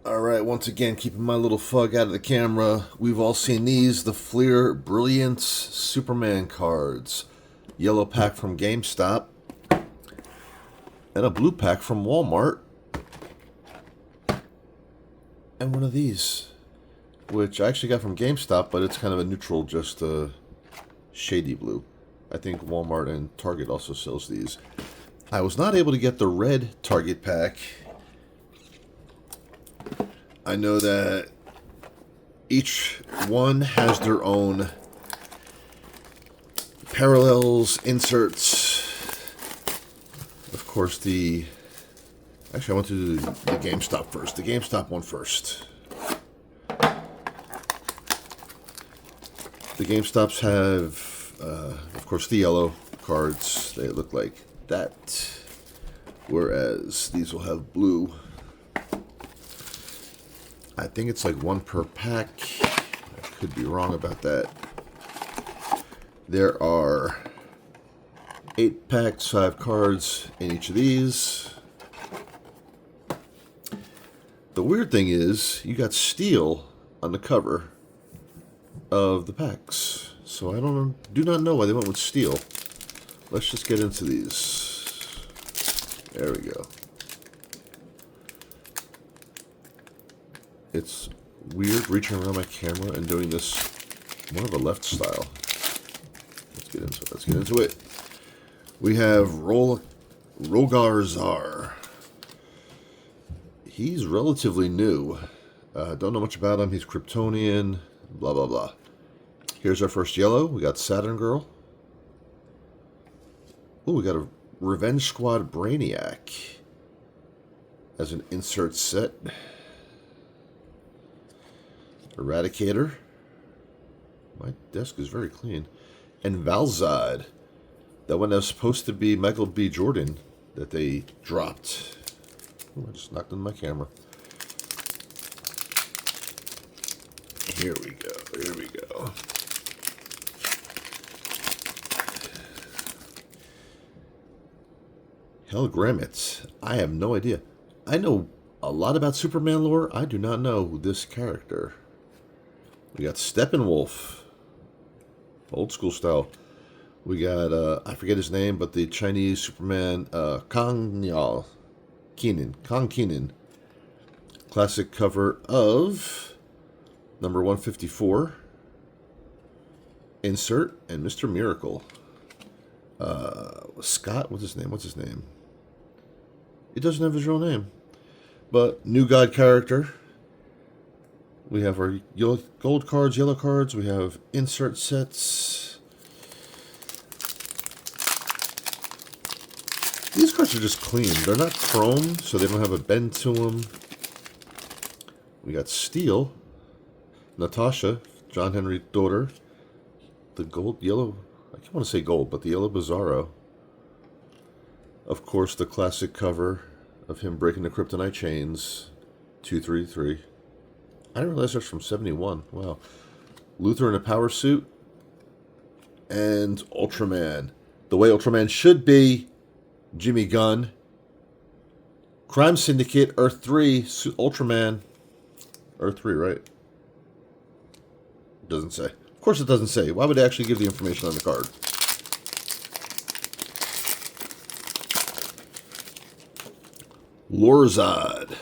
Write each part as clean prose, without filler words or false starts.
Alright, once again, keeping my little fug out of the camera. We've all seen these, the Fleer Brillants Superman cards. Yellow pack from Gamestop. And a blue pack from Walmart. And one of these, which I actually got from GameStop, but it's kind of a neutral, just a shady blue. I think Walmart and Target also sells these. I was not able to get the red Target pack. I know that each one has their own parallels, inserts. Of course, actually, I went to the GameStop first. The GameStop one first. The GameStops have, of course, the yellow cards. They look like that. Whereas these will have blue. I think it's like one per pack. I could be wrong about that. There are 8 packs, 5 cards in each of these. The weird thing is, you got steel on the cover of the packs. So I do not know why they went with steel. Let's just get into these. There we go. It's weird reaching around my camera and doing this more of a left style. Let's get into it. We have Rogarzar. He's relatively new. Don't know much about him. He's Kryptonian. Blah, blah, blah. Here's our first yellow. We got Saturn Girl. Ooh, we got a Revenge Squad Brainiac as an insert set. Eradicator. My desk is very clean. And Valzad. That one that was supposed to be Michael B. Jordan that they dropped. Ooh, I just knocked on my camera. Here we go. Here we go. Hellgrammet. I have no idea. I know a lot about Superman lore. I do not know this character. We got Steppenwolf. Old school style. We got, I forget his name, but the Chinese Superman, Kang Kenan. Classic cover of number 154. Insert and Mr. Miracle. Scott, what's his name? He doesn't have his real name. But New God character. We have our gold cards, yellow cards. We have insert sets. These cards are just clean. They're not chrome, so they don't have a bend to them. We got steel. Natasha, John Henry's daughter. The gold, yellow, I can't want to say gold, but the yellow Bizarro. Of course, the classic cover of him breaking the kryptonite chains. 233. I didn't realize that's from 71. Wow. Luthor in a power suit. And Ultraman. The way Ultraman should be. Jimmy Gunn. Crime Syndicate. Earth 3. Ultraman. Earth 3, right? It doesn't say. Of course it doesn't say. Why would they actually give the information on the card? Lorzod.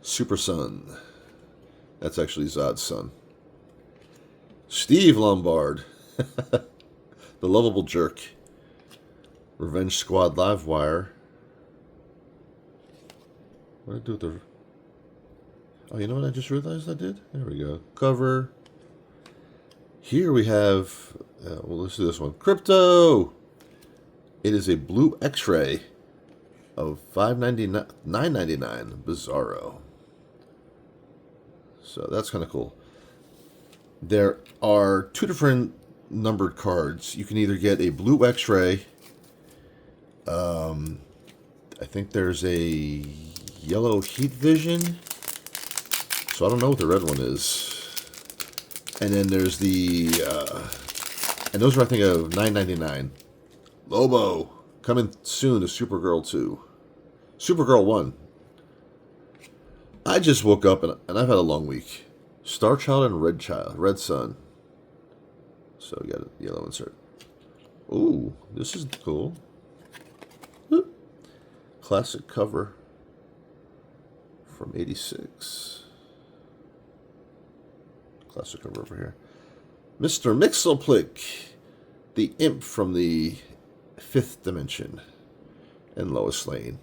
Super Son. That's actually Zod's son. Steve Lombard. The lovable jerk. Revenge Squad Livewire. What did I do with the... Oh, you know what I just realized I did? There we go. Cover. Here we have... well, let's do this one. Crypto! It is a blue X-ray of $9.99. Bizarro. So that's kind of cool. There are 2 different numbered cards. You can either get a blue X-ray. I think there's a yellow heat vision. So I don't know what the red one is. And then there's the... and those are, I think, of $9.99. Lobo. Coming soon to Supergirl 2. Supergirl 1. I just woke up and I've had a long week. Star Child and Red Sun. So we got a yellow insert. Ooh, this is cool. Whoop. Classic cover from '86. Classic cover over here. Mr. Mxyzptlk, the imp from the 5th dimension, and Lois Lane.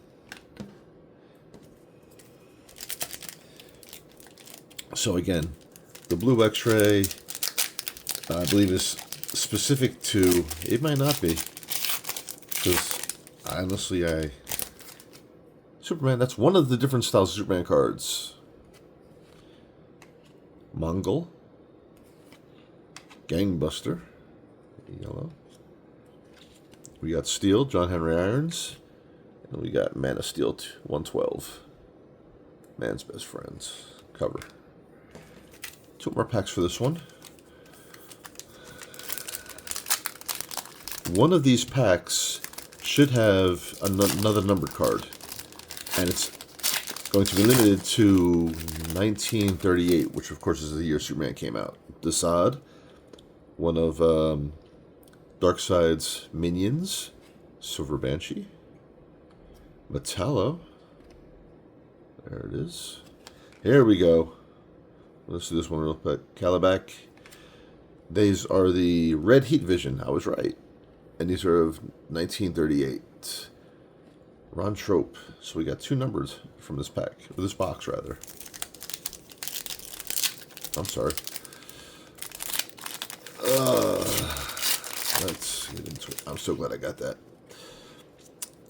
So again, the blue X-ray, I believe, is specific to, it might not be, because honestly, Superman, that's one of the different styles of Superman cards. Mongol, Gangbuster, yellow. We got Steel, John Henry Irons, and we got Man of Steel 112, Man's Best Friends cover. 2 more packs for this one. One of these packs should have another numbered card, and it's going to be limited to 1938, which of course is the year Superman came out. Desaad, one of Darkseid's minions, Silver Banshee. Metallo, there it is. Here we go. Let's do this one real quick. Calabac. These are the Red Heat Vision. I was right. And these are of 1938. Ron Trope. So we got 2 numbers from this pack. Or this box, rather. I'm sorry. Let's get into it. I'm so glad I got that.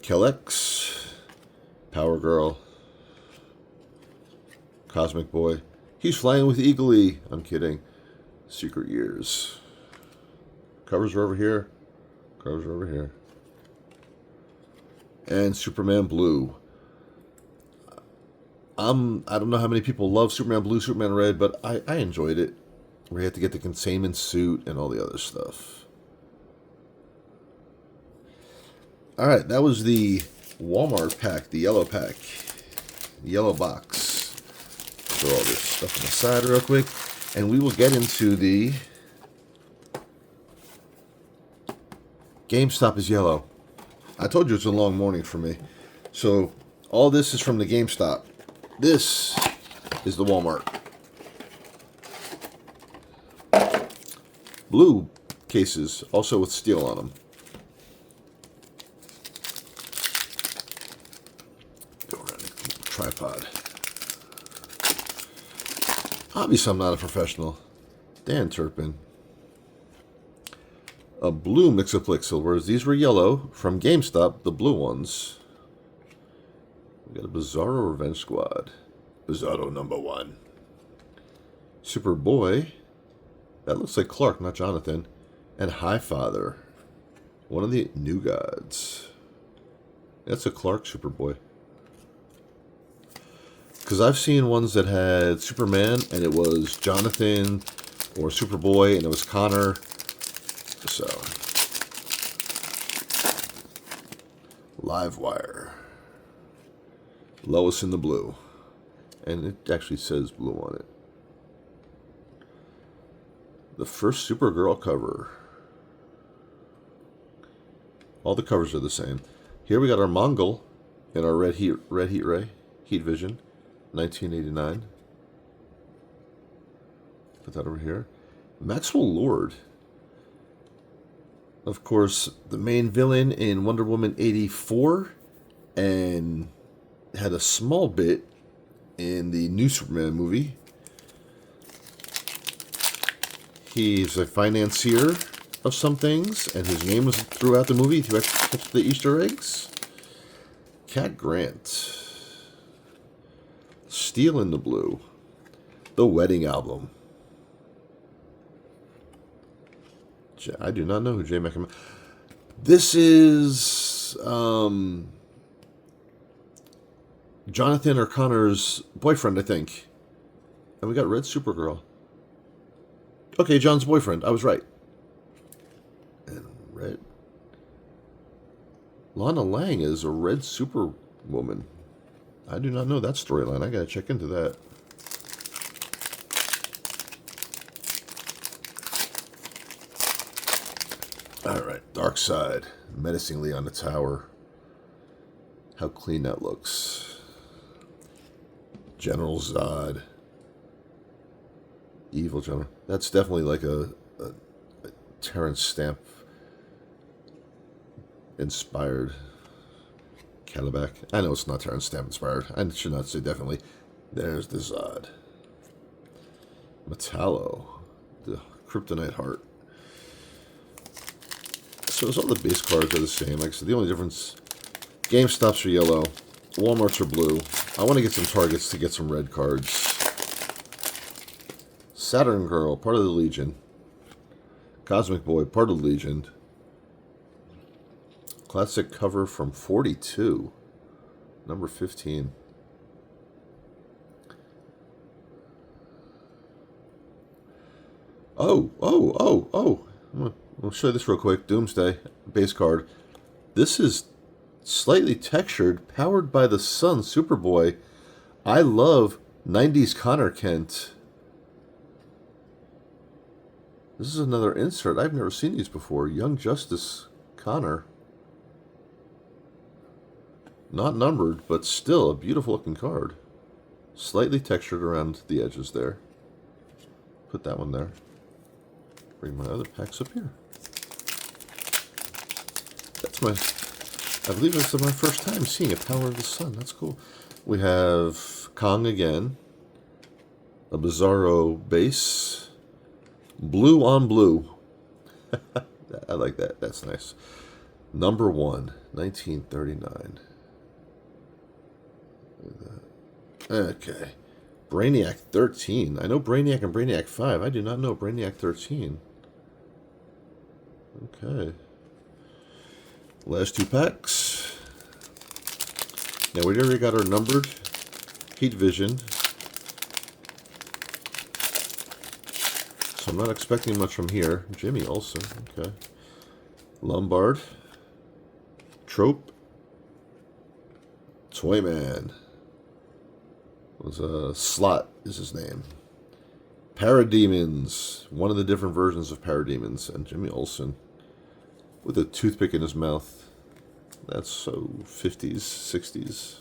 Kelex. Power Girl. Cosmic Boy. He's flying with Eagly. I'm kidding. Secret Years. Covers are over here. Covers are over here. And Superman Blue. I don't know how many people love Superman Blue, Superman Red, but I enjoyed it. We had to get the containment suit and all the other stuff. Alright, that was the Walmart pack, the yellow pack. The yellow box. Throw all this stuff on the side real quick, and we will get into the Gamestop is yellow. I told you it's a long morning for me. So all this is from the Gamestop. This is the Walmart. Blue cases, also with steel on them. Go around the tripod. Obviously, I'm not a professional. Dan Turpin. A blue Mxyzptlk, whereas these were yellow from GameStop, the blue ones. We got a Bizarro Revenge Squad. Bizarro #1. Superboy. That looks like Clark, not Jonathan. And Highfather. One of the New Gods. That's a Clark Superboy. Because I've seen ones that had Superman and it was Jonathan, or Superboy and it was Connor. So, Livewire. Lois in the blue. And it actually says blue on it. The first Supergirl cover. All the covers are the same. Here we got our Mongol and our Red Heat Vision. 1989. Put that over here. Maxwell Lord. Of course, the main villain in Wonder Woman 84, and had a small bit in the new Superman movie. He's a financier of some things, and his name was throughout the movie. If you catch the Easter eggs. Cat Grant. Steel in the Blue. The Wedding Album. I do not know who Jay McAmey. This is Jonathan or Connor's boyfriend, I think. And we got Red Supergirl. Okay, John's boyfriend. I was right. And red. Lana Lang is a Red Superwoman. I do not know that storyline. I gotta check into that. Alright, Dark Side. Menacingly on the tower. How clean that looks. General Zod. Evil General. That's definitely like a Terrence Stamp inspired Calabac. I know it's not Terrence Stamp inspired. I should not say definitely. There's the Zod. Metallo. The Kryptonite Heart. So all the base cards are the same. Like I said, the only difference, Gamestops are yellow, Walmarts are blue. I want to get some Targets to get some red cards. Saturn Girl, part of the Legion. Cosmic Boy, part of the Legion. Classic cover from 42, number 15. Oh. I'll show you this real quick. Doomsday, base card. This is slightly textured, powered by the sun, Superboy. I love 90s Connor Kent. This is another insert. I've never seen these before. Young Justice Connor. Not numbered, but still a beautiful looking card. Slightly textured around the edges there. Put that one there. Bring my other packs up here. That's I believe this is my first time seeing a Power of the Sun. That's cool. We have Kong again. A Bizarro base. Blue on blue. I like that. That's nice. Number 1, 1939. Okay. Brainiac 13. I know Brainiac and Brainiac 5. I do not know Brainiac 13. Okay. Last 2 packs. Now we already got our numbered Heat Vision. So I'm not expecting much from here. Jimmy Olsen. Okay. Lombard. Trope. Toyman. Slot is his name. Parademons. One of the different versions of Parademons. And Jimmy Olsen with a toothpick in his mouth. That's so 50s, 60s.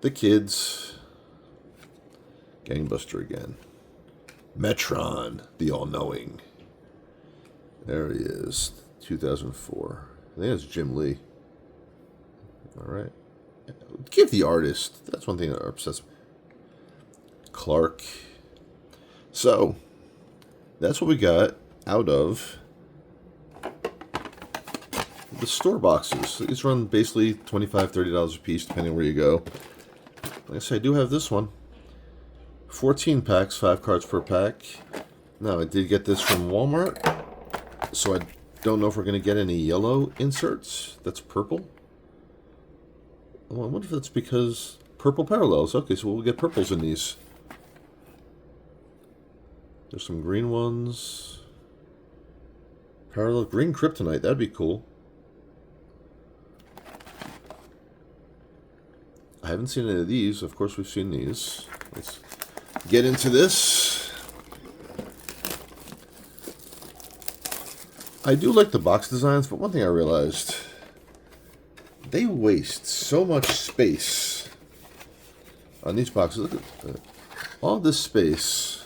The Kids. Gangbuster again. Metron, the all-knowing. There he is, 2004. I think that's Jim Lee. All right. Give the artist. That's one thing that upsets me. Clark. So, that's what we got out of the store boxes. These run basically $25, $30 a piece, depending on where you go. Like I said, I do have this one. 14 packs, 5 cards per pack. Now, I did get this from Walmart, so I don't know if we're going to get any yellow inserts. That's purple. Oh, I wonder if that's because purple parallels. Okay, so we'll get purples in these. There's some green ones. Parallel green kryptonite. That'd be cool. I haven't seen any of these. Of course, we've seen these. Let's get into this. I do like the box designs, but one thing I realized, they waste so much space on these boxes. Look at all this space.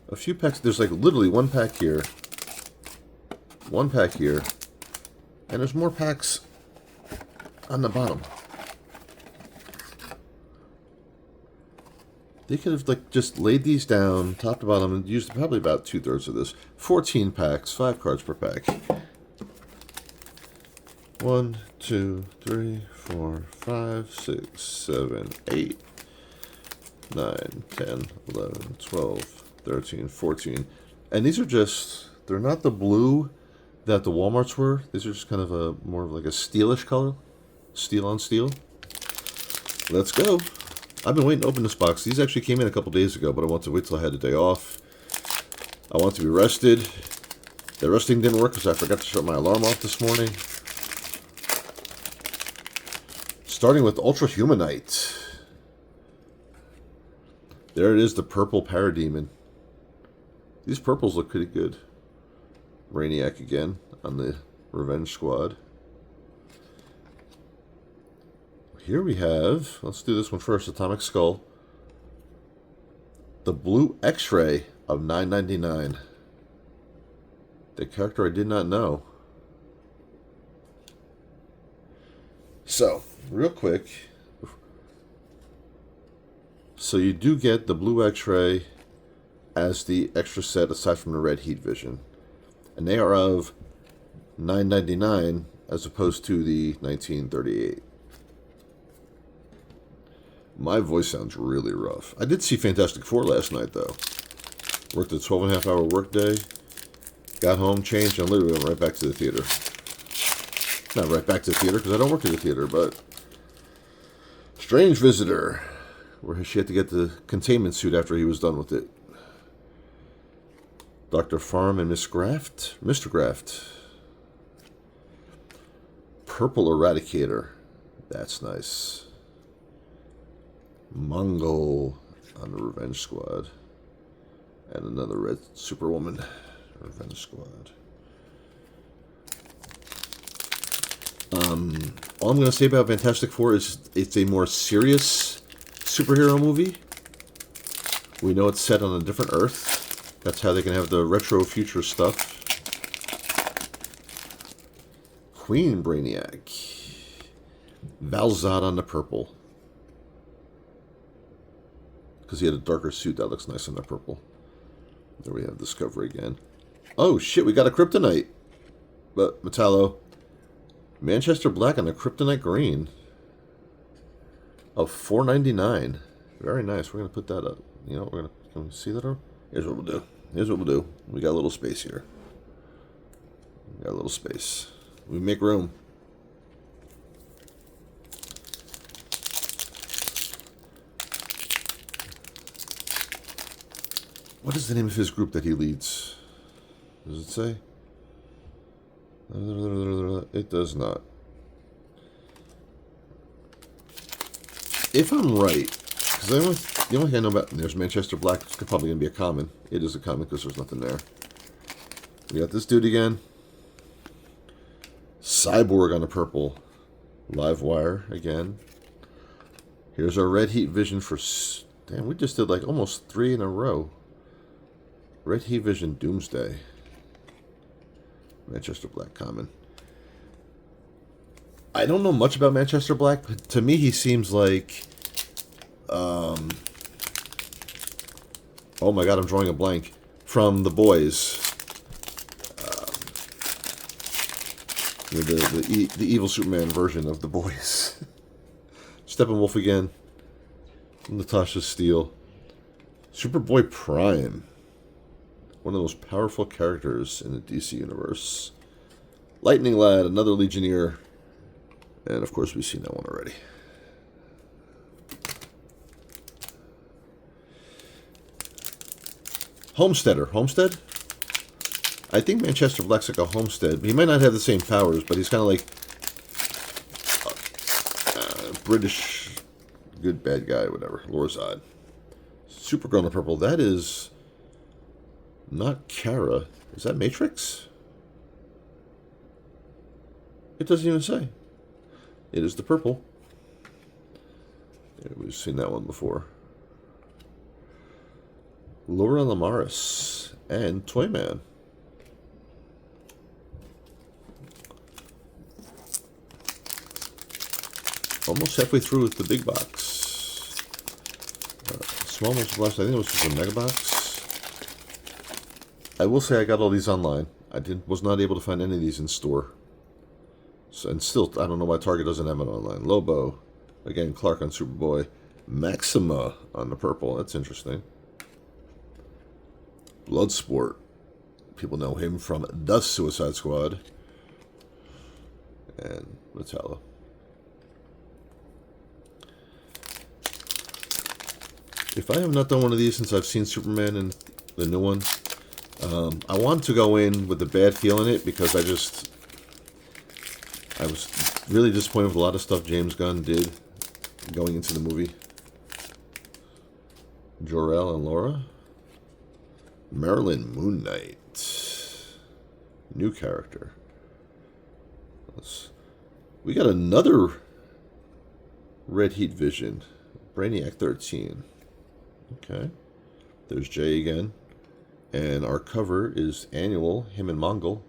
A few packs, there's like literally one pack here, and there's more packs on the bottom. They could have like just laid these down top to bottom and used probably about 2/3 of this. 14 packs, 5 cards per pack. 1, 2, 3, 4, 5, 6, 7, 8, 9, 10, 11, 12, 13, 14. And these are just, they're not the blue that the Walmarts were. These are just kind of a more of like a steelish color. Steel on steel. Let's go. I've been waiting to open this box. These actually came in a couple days ago, but I wanted to wait till I had a day off. I want to be rested. The resting didn't work because I forgot to shut my alarm off this morning. Starting with Ultra Humanite. There it is, the purple Parademon. These purples look pretty good. Brainiac again on the Revenge Squad. Here we have, let's do this one first, Atomic Skull. The Blue X-Ray of $9.99. The character I did not know. So, real quick. So you do get the Blue X-Ray as the extra set aside from the red heat vision. And they are of $9.99 as opposed to the $19.38. My voice sounds really rough. I did see Fantastic Four last night, though. Worked a 12.5-hour workday. Got home, changed, and literally went right back to the theater. Not right back to the theater, because I don't work at the theater, but... Strange Visitor, where she had to get the containment suit after he was done with it. Dr. Farm and Miss Graft? Mr. Graft. Purple Eradicator. That's nice. Mongol on the Revenge Squad. And another red Superwoman. Revenge Squad. All I'm going to say about Fantastic Four is it's a more serious superhero movie. We know it's set on a different Earth. That's how they can have the retro future stuff. Queen Brainiac. Valzad on the purple. Because he had a darker suit that looks nice on the purple. There we have Discovery again. Oh shit, we got a Kryptonite. But Metallo. Manchester Black on a Kryptonite green. Of $4.99. Very nice. We're going to put that up. You know, can we see that? Here's what we'll do. Here's what we'll do. We got a little space here. We got a little space. We make room. What is the name of his group that he leads? Does it say? It does not. If I'm right, because the only thing I know about, there's Manchester Black, it's probably going to be a common. It is a common because there's nothing there. We got this dude again. Cyborg on the purple. Livewire again. Here's our red heat vision for... Damn, we just did like almost 3 in a row. Red heat vision Doomsday. Manchester Black common. I don't know much about Manchester Black, but to me he seems like... oh my god, I'm drawing a blank. From The Boys. The evil Superman version of The Boys. Steppenwolf again. Natasha Steele. Superboy Prime. One of the most powerful characters in the DC universe. Lightning Lad, another Legionnaire. And of course we've seen that one already. Homesteader. Homestead? I think Manchester Black's like a Homestead. He might not have the same powers, but he's kind of like British good bad guy, whatever. Lorzad. Supergirl in the purple. That is not Kara. Is that Matrix? It doesn't even say. It is the purple. Yeah, we've seen that one before. Laura Lamaris and Toyman. Almost halfway through with the big box. Small ones last. I think it was just a mega box. I will say I got all these online. Was not able to find any of these in store. So, and still, I don't know why Target doesn't have it online. Lobo, again, Clark on Superboy, Maxima on the purple. That's interesting. Bloodsport. People know him from The Suicide Squad. And Metallo. If I have not done one of these since I've seen Superman and the new one, I wanted to go in with a bad feel in it because I was really disappointed with a lot of stuff James Gunn did going into the movie. Jor-El and Laura. Marilyn Moon Knight. New character. We got another Red Heat Vision. Brainiac 13. Okay. There's Jay again. And our cover is Annual, him and Mongol,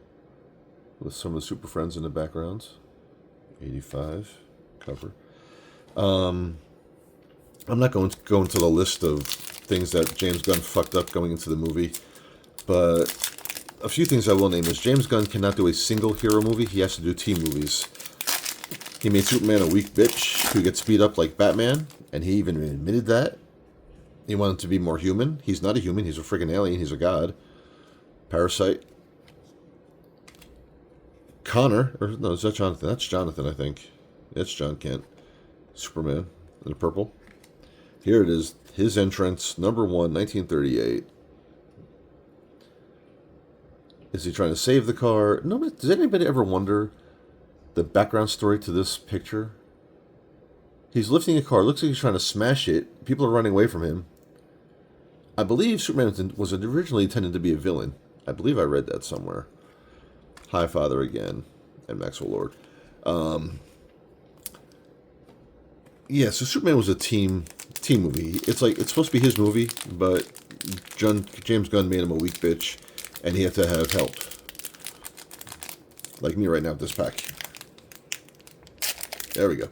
with some of the Super Friends in the background. 85 cover. I'm not going to go into the list of things that James Gunn fucked up going into the movie, but a few things I will name is James Gunn cannot do a single hero movie. He has to do team movies. He made Superman a weak bitch who gets beat up like Batman, and he even admitted that. He wanted to be more human. He's not a human. He's a friggin' alien. He's a god. Parasite. Connor. Or, no, is that Jonathan? That's Jonathan, I think. It's John Kent. Superman in the purple. Here it is. His entrance. Number 1, 1938. Is he trying to save the car? No, does anybody ever wonder the background story to this picture? He's lifting a car. Looks like he's trying to smash it. People are running away from him. I believe Superman was originally intended to be a villain. I believe I read that somewhere. Hi, Father again. And Maxwell Lord. Yeah, so Superman was a team movie. It's supposed to be his movie, but James Gunn made him a weak bitch, and he had to have help. Like me right now with this pack. There we go.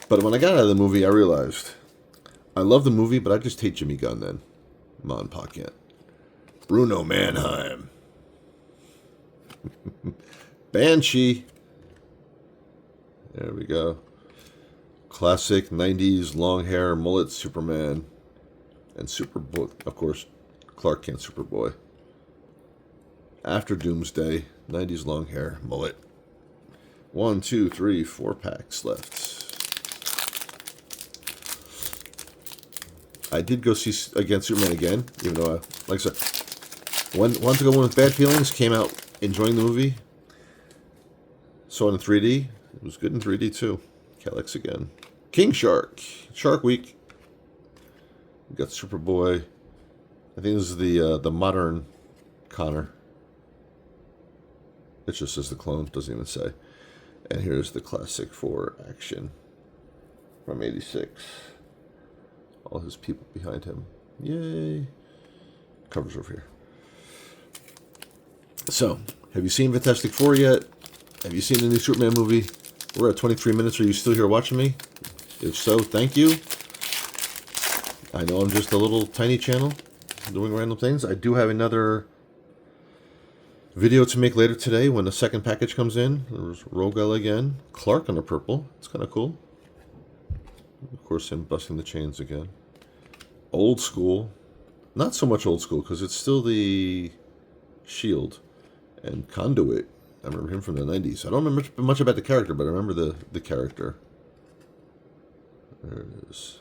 But when I got out of the movie, I realized I love the movie, but I just hate Jimmy Gunn then. Ma and Pa can't. Bruno Mannheim. Banshee. There we go. Classic 90s long hair mullet Superman. And Superboy, of course, Clark Kent Superboy. After Doomsday, 90s long hair mullet. 1, 2, 3, 4 packs left. I did go see again Superman again, even though like I said, wanted to go in with bad feelings. Came out enjoying the movie. Saw it in 3D. It was good in 3D too. Calyx again. King Shark. Shark Week. We got Superboy. I think this is the modern Connor. It just says the clone. Doesn't even say. And here's the classic 4 action from 86. All his people behind him. Yay. Covers over here. So, have you seen Fantastic Four yet? Have you seen the new Superman movie? We're at 23 minutes. Are you still here watching me? If so, thank you. I know I'm just a little tiny channel doing random things. I do have another video to make later today when the second package comes in. There's Rogel again. Clark on the purple. It's kind of cool. Of course, him busting the chains again. Old school. Not so much old school because it's still the Shield. And Conduit. I remember him from the 90s. I don't remember much about the character, but I remember the character. There it is.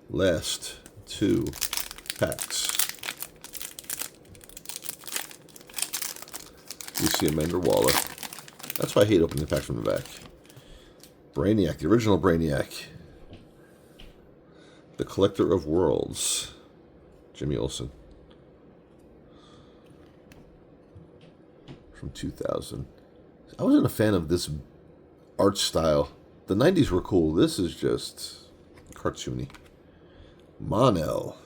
Last 2 packs. You see Amanda Waller. That's why I hate opening the packs from the back. Brainiac, the original Brainiac. The Collector of Worlds. Jimmy Olsen. From 2000. I wasn't a fan of this art style. The 90s were cool. This is just cartoony. Mon-El.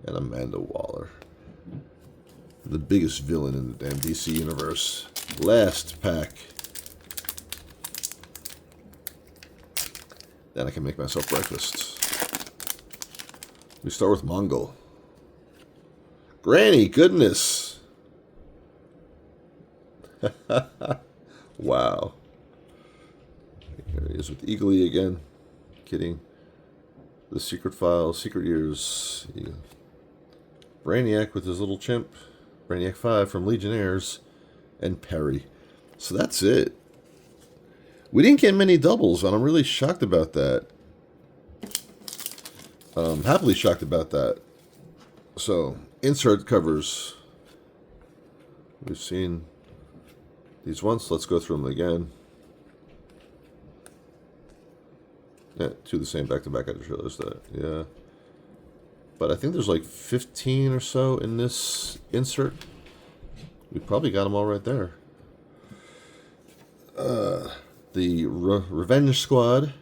And Amanda Waller. The biggest villain in the damn DC universe. Last pack. Then I can make myself breakfast. We start with Mongol. Granny, goodness. Wow. Here he is with Eagly again. Kidding. The Secret Files, Secret Years. Brainiac with his little chimp. Brainiac 5 from Legionnaires. And Perry. So that's it. We didn't get many doubles, and I'm really shocked about that. Happily shocked about that. So, insert covers. We've seen these once. Let's go through them again. Yeah, two the same back-to-back. I just realized that. Yeah. But I think there's like 15 or so in this insert. We probably got them all right there. The Revenge Squad.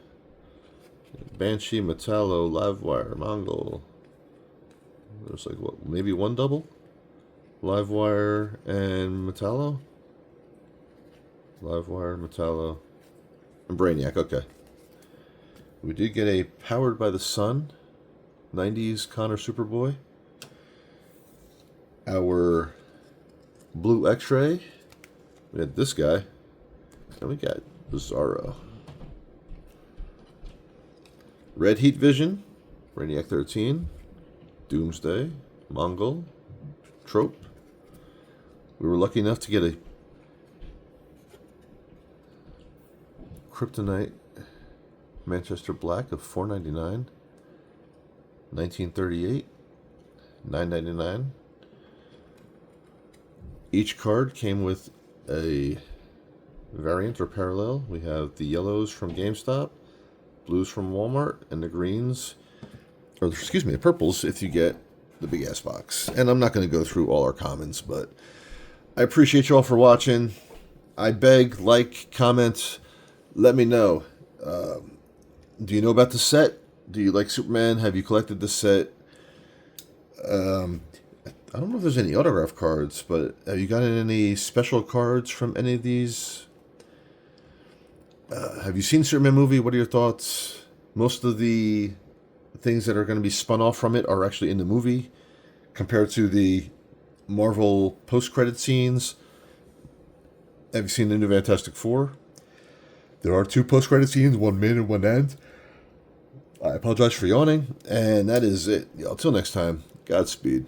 Banshee, Metallo, Livewire, Mongol. There's like, what, maybe one double? Livewire and Metallo? Livewire, Metallo, and Brainiac, okay. We did get a Powered by the Sun 90s Connor Superboy. Our Blue X-Ray. We had this guy. And we got Bizarro. Red Heat Vision. Brainiac 13. Doomsday. Mongol. Trope. We were lucky enough to get a Kryptonite Manchester Black of $4.99, 1938, $9.99. Each card came with a variant or parallel. We have the yellows from GameStop, blues from Walmart, and the greens, or excuse me, the purples if you get the big ass box. And I'm not going to go through all our comments, but I appreciate you all for watching. I beg, like, comment, let me know. Do you know about the set? Do you like Superman? Have you collected the set? I don't know if there's any autograph cards, but have you gotten any special cards from any of these? Have you seen Superman movie? What are your thoughts? Most of the things that are going to be spun off from it are actually in the movie compared to the Marvel post-credit scenes. Have you seen the new Fantastic Four? There are 2 post-credit scenes, one mid and one end. I apologize for yawning, and that is it. Until next time, Godspeed.